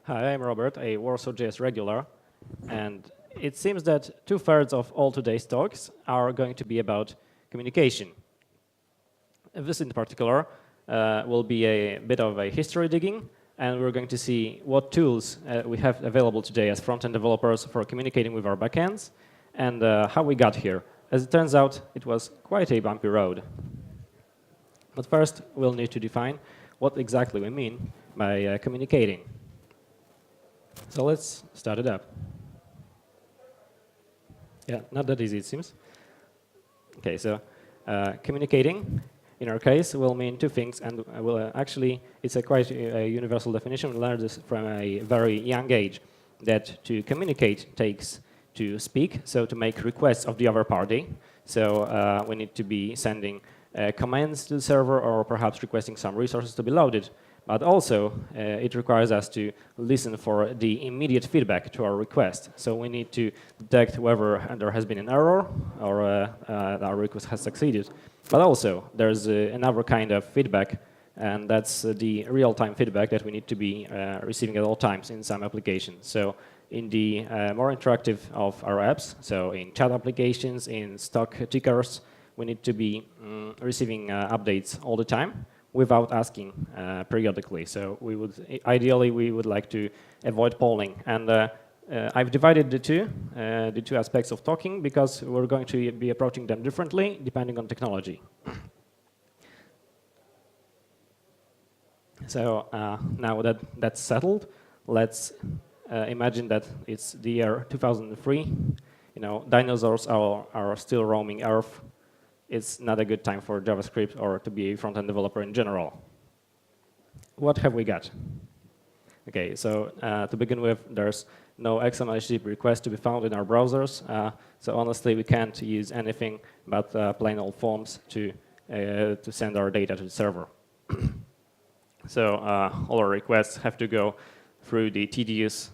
Hi, I'm Robert, a WarsawJS regular, and it seems that 2/3 of all today's talks are going to be about communication. This in particular will be a bit of a history digging, and we're going to see what tools we have available today as front-end developers for communicating with our backends, and how we got here. As it turns out, it was quite a bumpy road. But first, we'll need to define what exactly we mean by communicating. So let's start it up. Yeah, not that easy, it seems. Okay, so communicating, in our case, will mean two things, and will actually, it's a quite a universal definition. We learned this from a very young age, that to communicate takes to speak, so to make requests of the other party. So we need to be sending commands to the server, or perhaps requesting some resources to be loaded. But also, it requires us to listen for the immediate feedback to our request. So we need to detect whether there has been an error or our request has succeeded. But also, there's another kind of feedback, and that's the real-time feedback that we need to be receiving at all times in some applications. So in the more interactive of our apps, so in chat applications, in stock tickers, we need to be receiving updates all the time, without asking periodically. So we would, ideally, we would like to avoid polling. And I've divided the two aspects of talking, because we're going to be approaching them differently depending on technology. So now that that's settled, let's imagine that it's the year 2003. You know, dinosaurs are still roaming Earth. It's not a good time for JavaScript or to be a front-end developer in general. What have we got? Okay, so to begin with, there's no XML HTTP request to be found in our browsers. So honestly, we can't use anything but plain old forms to send our data to the server. So all our requests have to go through the tedious,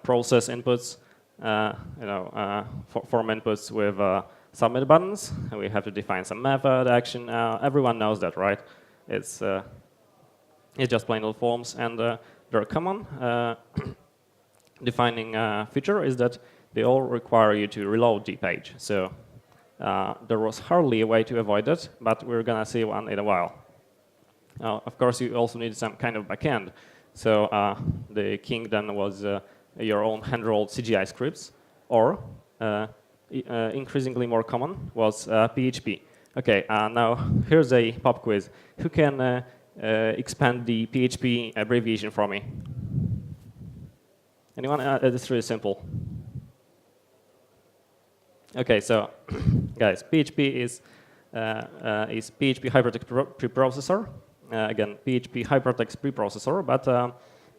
process inputs, form inputs with submit buttons. We have to define some method action. Everyone knows that, right? It's just plain old forms, and they're common. Defining feature is that they all require you to reload the page. So there was hardly a way to avoid it, but we're gonna see one in a while. Of course, you also need some kind of backend. So the king then was your own hand-rolled CGI scripts, or increasingly more common was PHP. Okay, now here's a pop quiz. Who can expand the PHP abbreviation for me? Anyone? It's really simple. Okay, so guys, PHP is PHP Hypertext Preprocessor. Again, PHP Hypertext Preprocessor, but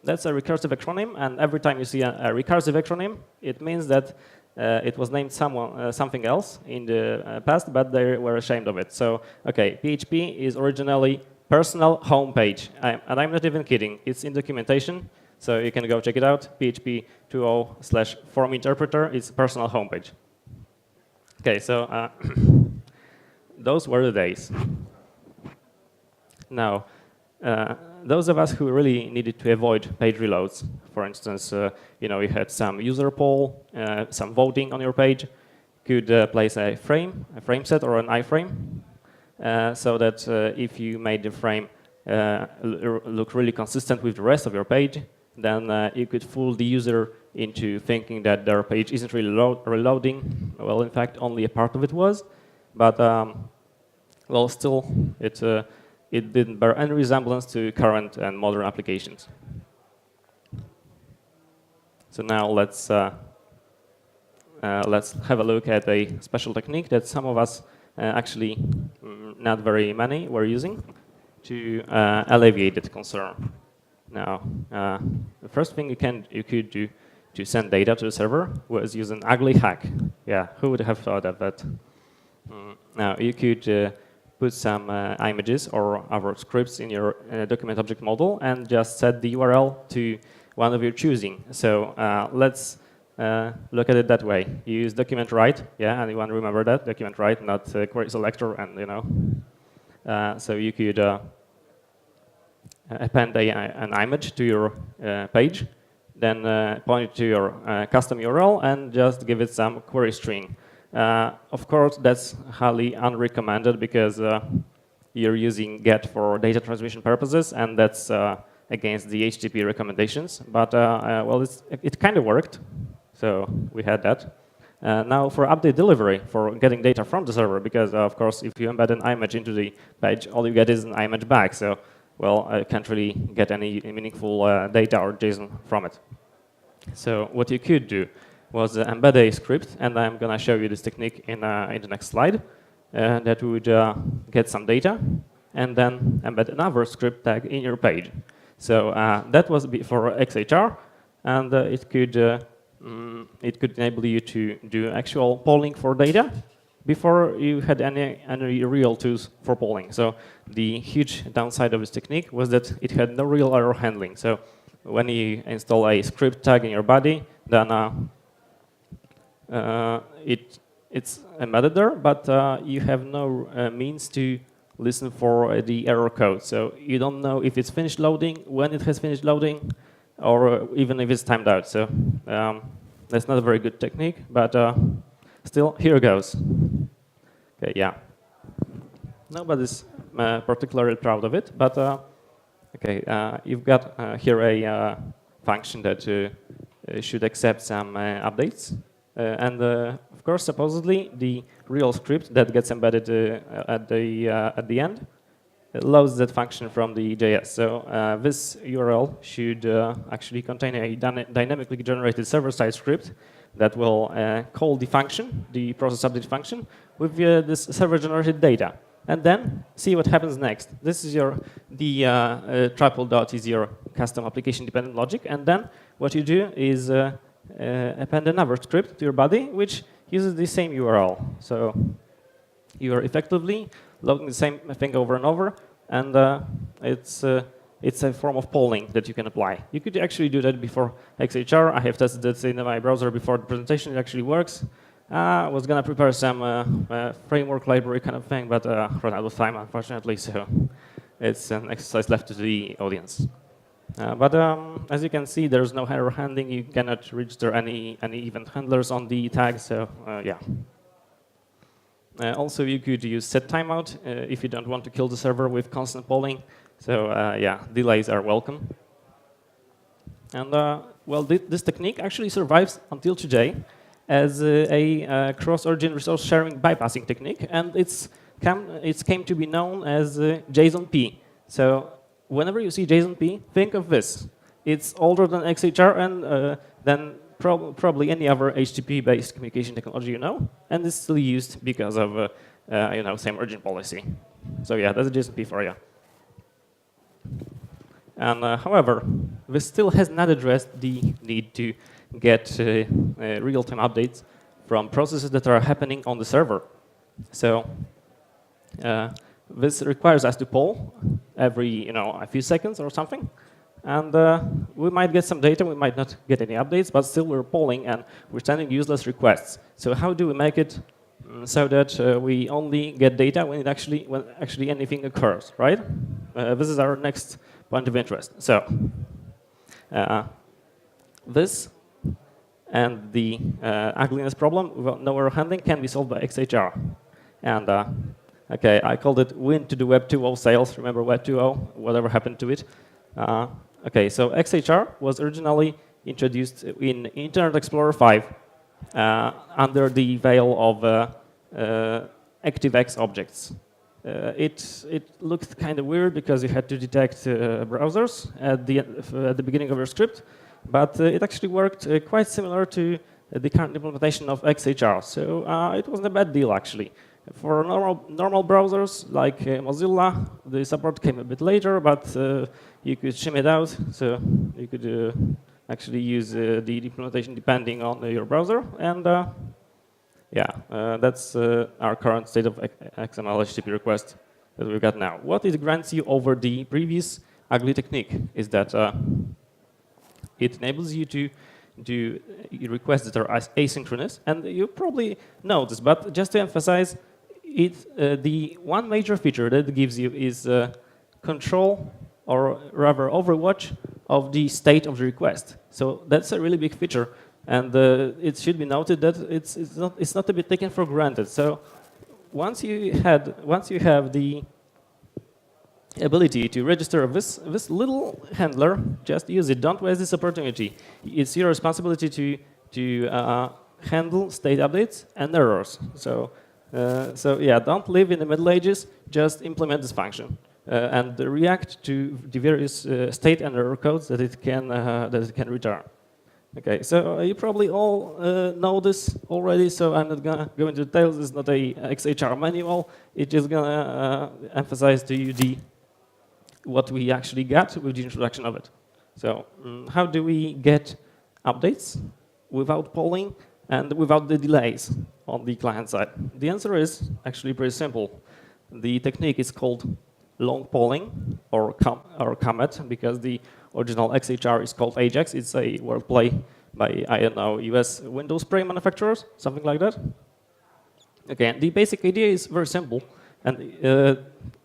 that's a recursive acronym, and every time you see a recursive acronym, it means that it was named something else in the past, but they were ashamed of it. So, okay, PHP is originally personal homepage, and I'm not even kidding. It's in documentation, so you can go check it out. PHP 2.0/form interpreter is personal homepage. Okay, so those were the days. Now, those of us who really needed to avoid page reloads, for instance, you had some user poll, some voting on your page, could place a frame set or an iframe, so that if you made the frame look really consistent with the rest of your page, then you could fool the user into thinking that their page isn't really reloading. Well, in fact, only a part of it was, but well, still, it didn't bear any resemblance to current and modern applications. So now let's have a look at a special technique that some of us, actually not very many, were using to alleviate that concern. Now, the first thing you could do to send data to the server was use an ugly hack. Yeah, who would have thought of that? Now, you could put some images or other scripts in your document object model and just set the URL to one of your choosing. So let's look at it that way. You use document write, yeah, anyone remember that? Document write, not query selector, and so you could append an image to your page, then point it to your custom URL and just give it some query string. Of course, that's highly unrecommended because you're using get for data transmission purposes, and that's against the HTTP recommendations. But well, it kind of worked, so we had that. Now for update delivery, for getting data from the server, because of course, if you embed an image into the page, all you get is an image back. So, well, I can't really get any meaningful data or JSON from it. So what you could do was embed a script, and I'm going to show you this technique in the next slide, that would get some data, and then embed another script tag in your page. So that was for XHR, and it could enable you to do actual polling for data before you had any real tools for polling. So the huge downside of this technique was that it had no real error handling. So when you install a script tag in your body, then it's embedded there, but you have no means to listen for the error code. So you don't know if it's finished loading, when it has finished loading, or even if it's timed out. So that's not a very good technique, but still, here goes. Okay, yeah. Nobody's particularly proud of it, but okay, you've got here a function that should accept some updates. And of course, supposedly, the real script that gets embedded at the end loads that function from the JS. So this URL should actually contain a dynamically generated server-side script that will call the function, the process update function, with this server-generated data, and then see what happens next. This is the triple dot is your custom application-dependent logic, and then what you do is append another script to your body, which uses the same URL. So you are effectively loading the same thing over and over, and it's a form of polling that you can apply. You could actually do that before XHR. I have tested it in my browser before the presentation. It actually works. I was going to prepare some framework library kind of thing, but ran out of time, unfortunately, so it's an exercise left to the audience. But as you can see, there's no error handling. You cannot register any event handlers on the tag, so yeah. Also, you could use set timeout if you don't want to kill the server with constant polling. So yeah, delays are welcome. And well, this technique actually survives until today as a cross-origin resource sharing bypassing technique, and it's came to be known as JSON-P. So whenever you see JSON-P, think of this. It's older than XHR and than probably any other HTTP-based communication technology you know, and it's still used because of you know, same origin policy. So yeah, that's a JSON-P for you. And however, this still has not addressed the need to get real-time updates from processes that are happening on the server. So this requires us to poll every a few seconds or something. And we might get some data, we might not get any updates, but still we're polling and we're sending useless requests. So how do we make it so that we only get data when actually anything occurs, right? This is our next point of interest. So this and the ugliness problem with no error handling can be solved by XHR. And okay, I called it win to the Web 2.0 sales. Remember Web 2.0, whatever happened to it? Okay, so XHR was originally introduced in Internet Explorer 5 under the veil of ActiveX objects. It looked kind of weird because you had to detect browsers at the beginning of your script, but it actually worked quite similar to the current implementation of XHR. So it wasn't a bad deal, actually. For normal browsers like Mozilla, the support came a bit later, but you could shim it out, so you could actually use the implementation depending on your browser. And yeah, that's our current state of XML HTTP request that we've got now. What it grants you over the previous ugly technique is that it enables you to do requests that are asynchronous, and you probably know this, but just to emphasize, the one major feature that it gives you is control, or rather overwatch, of the state of the request. So that's a really big feature, and it should be noted that it's not to be taken for granted. So once you have the ability to register this little handler, just use it. Don't waste this opportunity. It's your responsibility to handle state updates and errors. So yeah, don't live in the Middle Ages. Just implement this function and react to the various state and error codes that it can return. Okay, so you probably all know this already, so I'm not gonna go into details. It's not a XHR manual. It's just gonna emphasize to you what we actually got with the introduction of it. So how do we get updates without polling and without the delays on the client side? The answer is actually pretty simple. The technique is called long polling or comet, because the original XHR is called Ajax. It's a wordplay by, I don't know, US window spray manufacturers, something like that. Okay, and the basic idea is very simple, and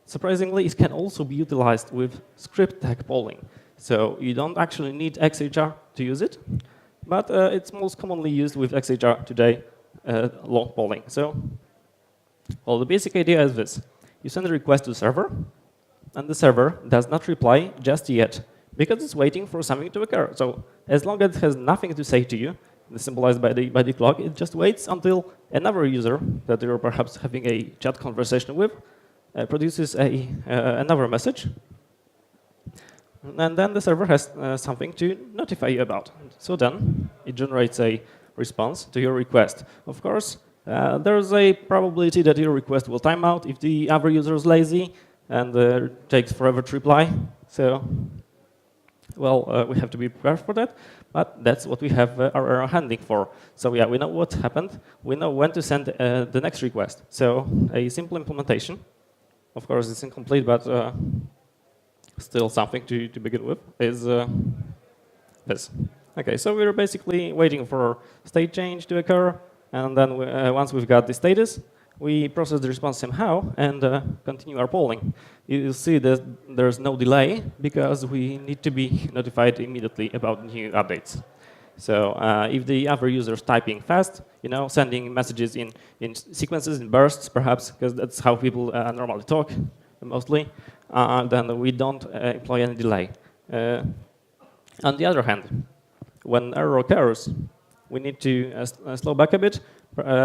surprisingly, it can also be utilized with script tag polling. So you don't actually need XHR to use it, but it's most commonly used with XHR today, long polling. So, well, the basic idea is this. You send a request to the server, and the server does not reply just yet, because it's waiting for something to occur. So as long as it has nothing to say to you, symbolized by the clock, it just waits until another user that you're perhaps having a chat conversation with produces another message. And then the server has something to notify you about. So then it generates a response to your request. Of course, there's a probability that your request will time out if the other user is lazy and takes forever to reply. So, well, we have to be prepared for that, but that's what we have our error handling for. So yeah, we know what happened. We know when to send the next request. So a simple implementation. Of course, it's incomplete, but still something to begin with, is this. Okay, so we're basically waiting for state change to occur, and then once we've got the status, we process the response somehow and continue our polling. You'll see that there's no delay because we need to be notified immediately about new updates. So if the other user is typing fast, sending messages in sequences, in bursts, perhaps, because that's how people normally talk, mostly, then we don't employ any delay. On the other hand, when error occurs, we need to slow back a bit,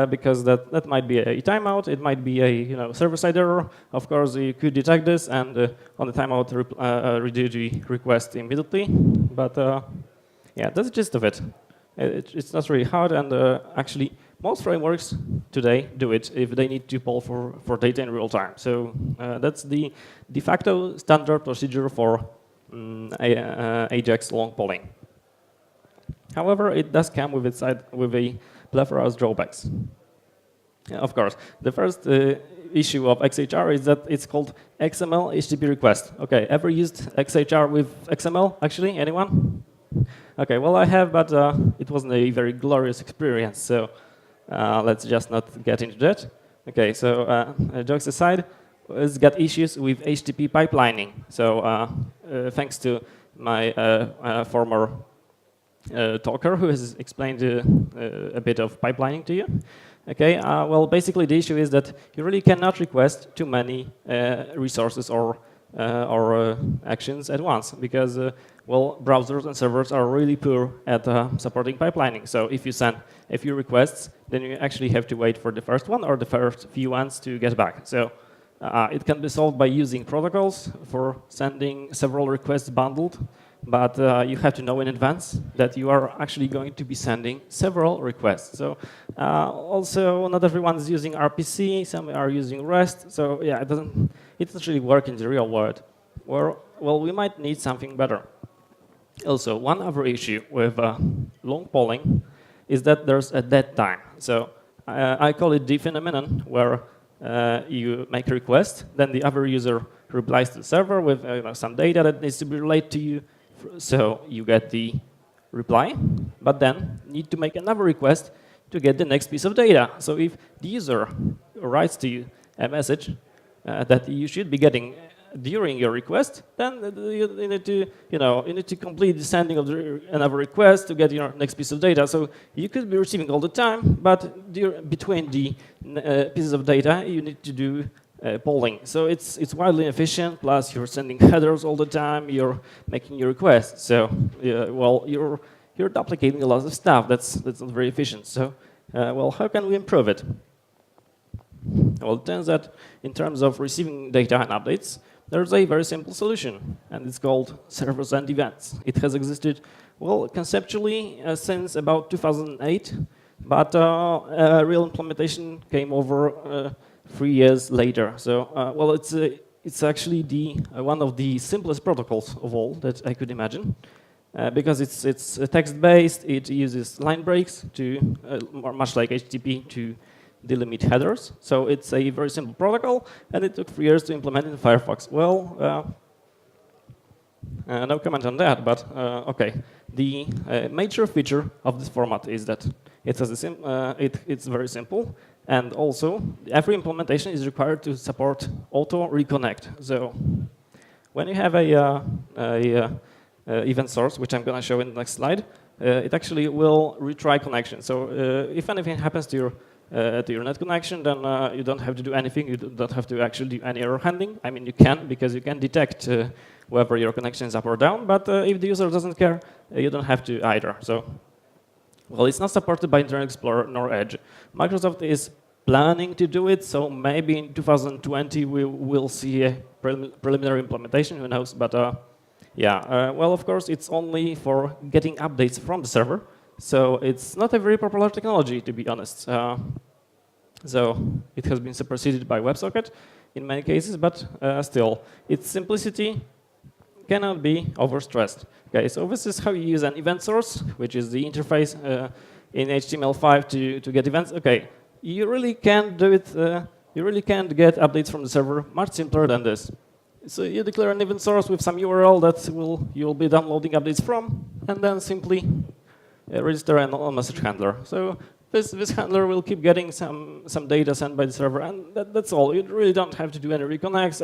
because that might be a timeout, it might be a server-side error. Of course, you could detect this and on the timeout redo the request immediately. But yeah, that's the gist of it. It's not really hard, and actually, most frameworks today do it if they need to poll for data in real time. So that's the de facto standard procedure for Ajax long polling. However, it does come with a plethora of drawbacks. Of course, the first issue of XHR is that it's called XML HTTP request. Okay, ever used XHR with XML, actually? Anyone? Okay, well, I have, but it wasn't a very glorious experience, so let's just not get into that. Okay, so jokes aside, it's got issues with HTTP pipelining. So thanks to my former talker who has explained a bit of pipelining to you. Okay, well, basically the issue is that you really cannot request too many resources or actions at once, because well, browsers and servers are really poor at supporting pipelining. So if you send a few requests, then you actually have to wait for the first one or the first few ones to get back. So it can be solved by using protocols for sending several requests bundled, but you have to know in advance that you are actually going to be sending several requests. So also, not everyone is using RPC, some are using REST. So yeah, it doesn't really work in the real world. Well, we might need something better. Also, one other issue with long polling is that there's a dead time. So I call it the phenomenon where you make a request, then the other user replies to the server with some data that needs to be relayed to you. So you get the reply, but then need to make another request to get the next piece of data. So if the user writes to you a message that you should be getting during your request, then you need to, you need to complete the sending of another request to get your next piece of data. So you could be receiving all the time, but between the pieces of data, you need to do polling. So it's wildly inefficient. Plus, you're sending headers all the time. You're making your requests. So well, you're duplicating a lot of stuff. That's not very efficient. So well, how can we improve it? Well, it turns out in terms of receiving data and updates, there's a very simple solution, and it's called servers and events. It has existed, well, conceptually since about 2008, but real implementation came over 3 years later. So, well, it's actually one of the simplest protocols of all that I could imagine, because it's text-based. It uses line breaks to, much like HTTP, to delimit headers. So it's a very simple protocol, and it took 3 years to implement in Firefox. Well, no comment on that, but okay. The major feature of this format is that it's very simple, and also every implementation is required to support auto reconnect. So when you have a event source, which I'm going to show in the next slide, it actually will retry connection. So if anything happens to your net connection, then you don't have to do anything. You don't have to actually do any error handling. I mean, you can, because you can detect whether your connection is up or down, but if the user doesn't care, you don't have to either. So, well, it's not supported by Internet Explorer nor Edge. Microsoft is planning to do it, so maybe in 2020 we will see a preliminary implementation, who knows, but yeah, well, of course, it's only for getting updates from the server. So it's not a very popular technology, to be honest. So it has been superseded by WebSocket in many cases, but still, its simplicity cannot be overstressed. Okay, so this is how you use an event source, which is the interface in HTML5 to get events. Okay, you really can't do it. You really can't get updates from the server much simpler than this. So you declare an event source with some URL that you'll be downloading updates from, and then simply register an message handler. So this handler will keep getting some data sent by the server, and that's all. You really don't have to do any reconnects,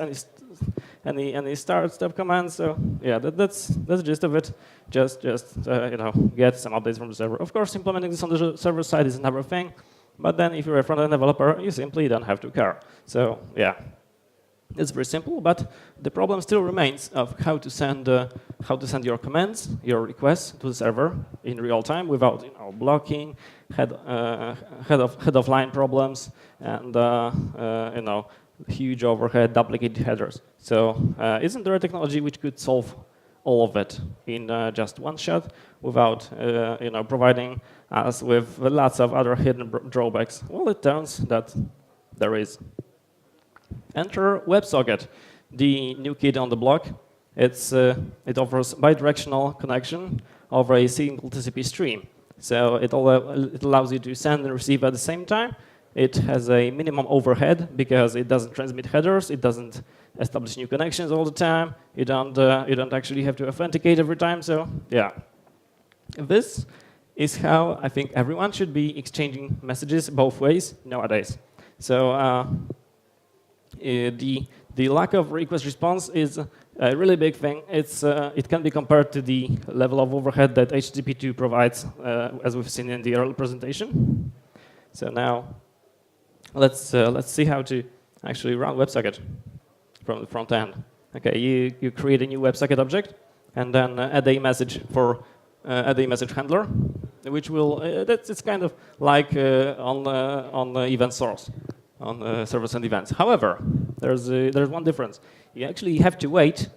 any start step commands. So yeah, that's the gist of it. Just get some updates from the server. Of course, implementing this on the server side is another thing, but then if you're a front-end developer, you simply don't have to care. So yeah. It's very simple, but the problem still remains of how to send your commands, your requests to the server in real time without blocking, head of line problems, and huge overhead, duplicated headers. So isn't there a technology which could solve all of it in just one shot without providing us with lots of other hidden drawbacks? Well, it turns that there is. Enter WebSocket, the new kid on the block. It offers bidirectional connection over a single TCP stream. So it allows you to send and receive at the same time. It has a minimum overhead because it doesn't transmit headers. It doesn't establish new connections all the time. You don't actually have to authenticate every time. So yeah, this is how I think everyone should be exchanging messages both ways nowadays. So. The lack of request response is a really big thing. It can be compared to the level of overhead that HTTP2 provides, as we've seen in the earlier presentation. So now, let's see how to actually run WebSocket from the front end. Okay, you create a new WebSocket object, and then add a message handler, which will it's kind of like on the event source. On servers and events. However, there's one difference. You actually have to wait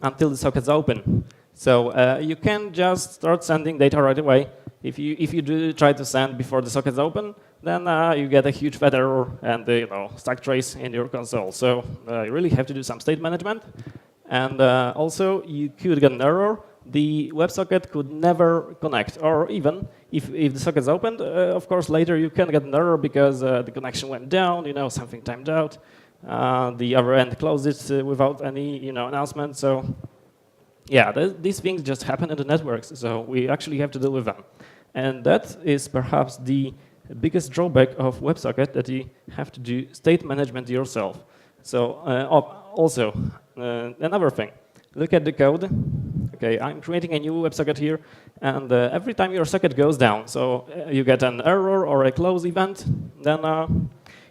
until the socket's open. So you can't just start sending data right away. If you do try to send before the socket's open, then you get a huge fat error and stack trace in your console. So you really have to do some state management. And also, you could get an error. The WebSocket could never connect, or even if the socket's opened, of course, later you can get an error because the connection went down, something timed out. The other end closed it without any, announcement. So, yeah, these things just happen in the networks. So we actually have to deal with them, and that is perhaps the biggest drawback of WebSocket, that you have to do state management yourself. So also, another thing. Look at the code. Okay, I'm creating a new WebSocket here, and every time your socket goes down, so you get an error or a close event, then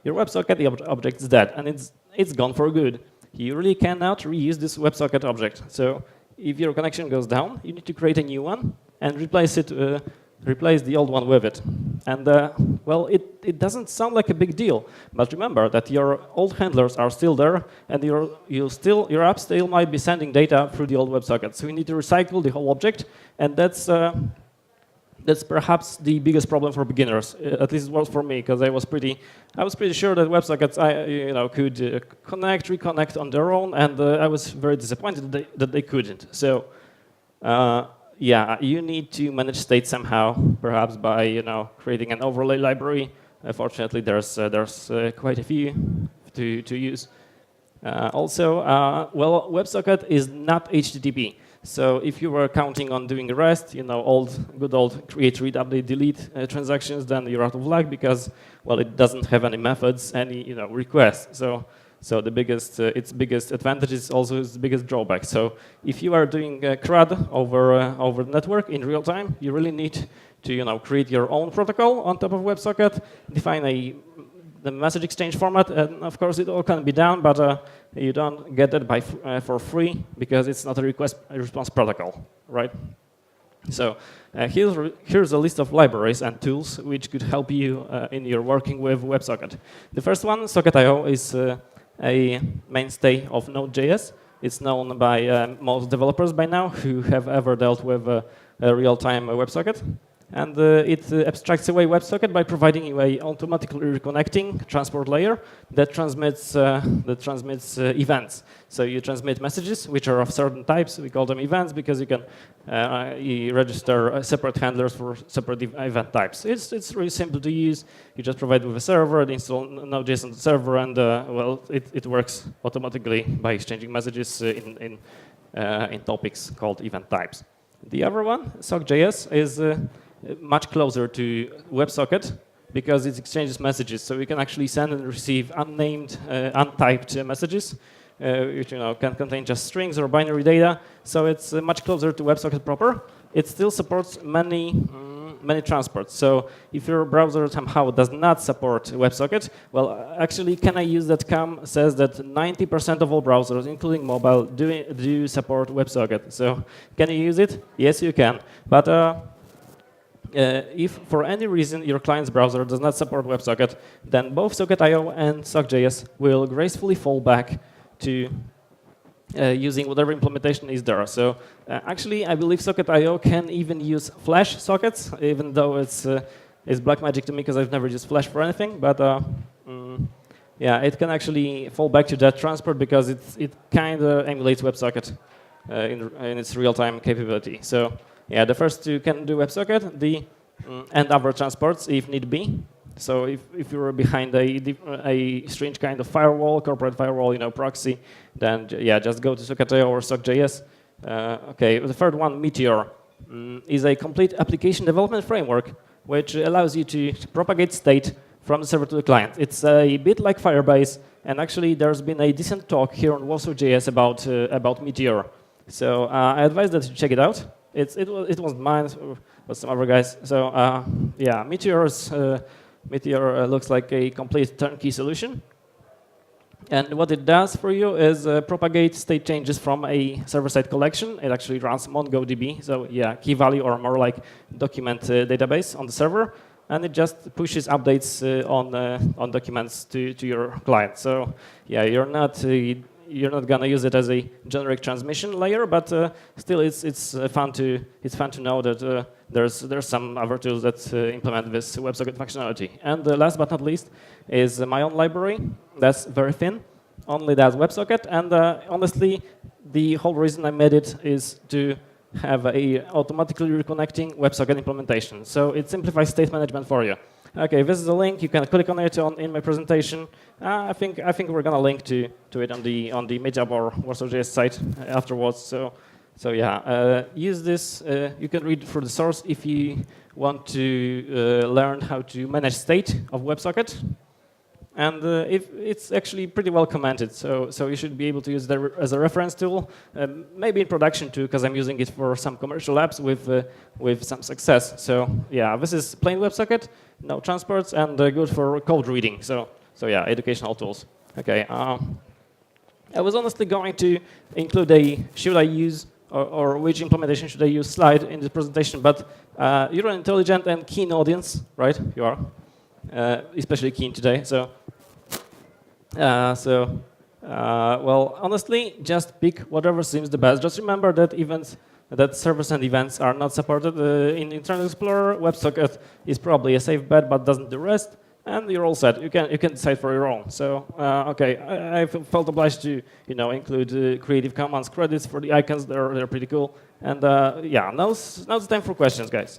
your WebSocket object is dead, and it's gone for good. You really cannot reuse this WebSocket object. So if your connection goes down, you need to create a new one and replace it. Replace the old one with it. And well, it doesn't sound like a big deal, but remember that your old handlers are still there, and your app still might be sending data through the old WebSocket. So you need to recycle the whole object, and that's perhaps the biggest problem for beginners. At least it was for me, because I was pretty sure that WebSockets could reconnect on their own, and I was very disappointed that they couldn't. So. Yeah, you need to manage state somehow, perhaps by creating an overlay library. Fortunately, there's quite a few to use. Also, well, WebSocket is not HTTP. So if you were counting on doing REST, good old create, read, update, delete transactions, then you're out of luck because, well, it doesn't have any methods, any requests. So its biggest advantage is also its biggest drawback. So if you are doing CRUD over the network in real time, you really need to create your own protocol on top of WebSocket, define the message exchange format, and of course it all can be done, but you don't get it for free because it's not a response protocol, right? So here's a list of libraries and tools which could help you in your working with WebSocket. The first one, Socket.io, is a mainstay of Node.js. It's known by most developers by now who have ever dealt with a real-time WebSocket. And it abstracts away WebSocket by providing you a automatically reconnecting transport layer that transmits events. So you transmit messages which are of certain types. We call them events because you can you register separate handlers for separate event types. It's really simple to use. You just provide with a server, install Node.js on the server, and well, it works automatically by exchanging messages in topics called event types. The other one, SockJS, is much closer to WebSocket because it exchanges messages. So you can actually send and receive unnamed, untyped messages, which can contain just strings or binary data. So it's much closer to WebSocket proper. It still supports many transports. So if your browser somehow does not support WebSocket, well, actually, CanIUse.com says that 90% of all browsers, including mobile, do support WebSocket. So can you use it? Yes, you can. But if for any reason your client's browser does not support WebSocket, then both Socket.io and SockJS will gracefully fall back to using whatever implementation is there. So actually, I believe Socket.io can even use Flash sockets, even though it's black magic to me because I've never used Flash for anything. But yeah, it can actually fall back to that transport because it kind of emulates WebSocket in its real-time capability. So yeah, the first two can do WebSocket, and other transports if need be. So if you're behind a strange kind of firewall, corporate firewall, proxy, then yeah, just go to Socket.io or SockJS. Okay, the third one, Meteor, is a complete application development framework which allows you to propagate state from the server to the client. It's a bit like Firebase, and actually there's been a decent talk here on WarsawJS about Meteor. So I advise that you check it out. It wasn't mine, it was some other guys. So yeah, Meteor looks like a complete turnkey solution. And what it does for you is propagate state changes from a server-side collection. It actually runs MongoDB, so yeah, key value or more like document database on the server, and it just pushes updates on documents to your client. So yeah, you're not gonna use it as a generic transmission layer, but still it's fun to know that there's some other tools that implement this WebSocket functionality. And last but not least is my own library. That's very thin, only does WebSocket. And honestly, the whole reason I made it is to have a automatically reconnecting WebSocket implementation. So it simplifies state management for you. Okay, this is a link. You can click on it in my presentation. I think we're gonna link to it on the Meetup or WarsawJS site afterwards. So yeah, use this. You can read through the source if you want to learn how to manage state of WebSocket. And if it's actually pretty well commented, so you should be able to use that as a reference tool, maybe in production too, because I'm using it for some commercial apps with some success. So yeah, this is plain WebSocket, no transports, and good for code reading. So yeah, educational tools. Okay. I was honestly going to include a should I use or which implementation should I use slide in this presentation, but you're an intelligent and keen audience, right? You are, especially keen today. Well, honestly, just pick whatever seems the best. Just remember that servers and events are not supported in Internet Explorer. WebSocket is probably a safe bet, but doesn't do REST. And you're all set. You can decide for your own. So okay, I felt obliged to include Creative Commons credits for the icons. They're pretty cool. And yeah, now's the time for questions, guys.